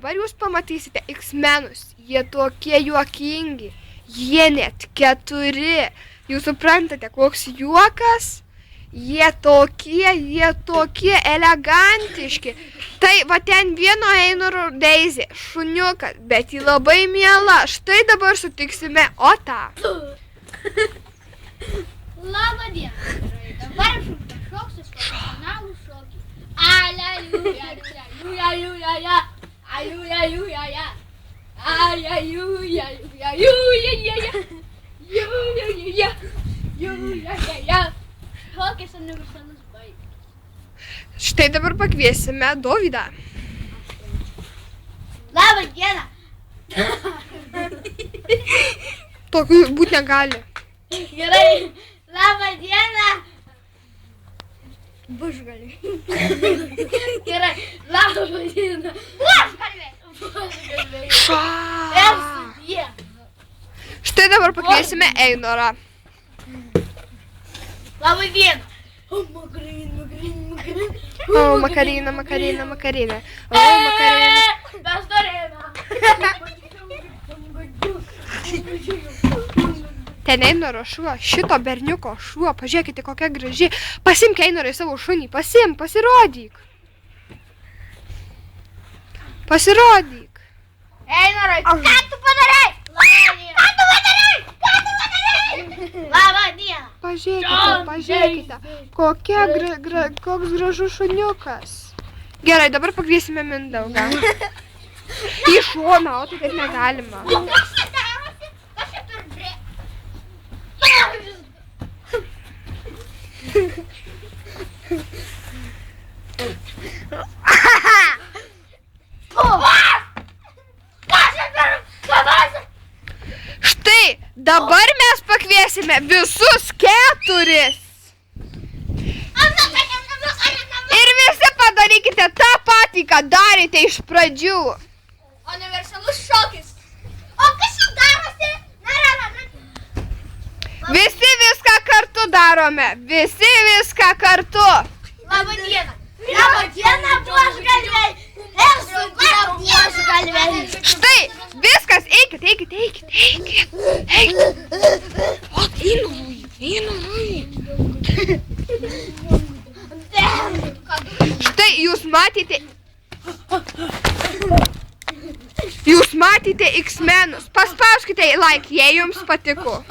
dabar jūs pamatysite X-menus. Jie tokie juokingi. Jie net 4. Jūs suprantate, koks juokas? Jie tokie elegantiški. Tai va ten vieno Einoro Deizė, šuniukas, bet ji labai miela. Štai dabar sutiksime Otą. Labą dieną. Dabar aš pašoksiu profesionalų šokį. Aliuja, aliuja, aliuja, aliuja, aliuja, aliuja, aliuja. Šokis universalus baigas. Štai dabar pakviesime Dovydą. Labą dieną. Tokių būti negali. Gerai. Labą dieną. Bušgalviai. Gerai. Labą dieną. Bušgalviai. Štai dabar pakviesime Einorą. Labą dieną. O, Makarina. O, Makarina. Mes norėjome. Ten Einoro šuo, šito berniuko šuo, pažiūrėkite kokia graži. Pasimk Einorą į savo šunį, pasirodyk. Pasirodyk. Einorai, ką tu padarai? Ką tu padarai? Labą dieną. Pažiūrėkite, koks gražus šuniukas. Gerai, dabar pakviesime Mindaugą. Į šoną, o tai taip negalima. Kas čia darosi? Kas čia turi Štai, dabar mes pakviesime visus 4. Ir visi padarykite tą patį, ką darėte iš pradžių. Universalus šokis. O kas čia darosi? Visi viską kartu darome. Visi viską kartu. Labą dieną. Labą dieną, buožgalviai. Esu buožgalviai. Štai, viskas, eikit. O, Einurui. Štai, jūs matėte X-menus. Paspauskite like, jei jums patiko.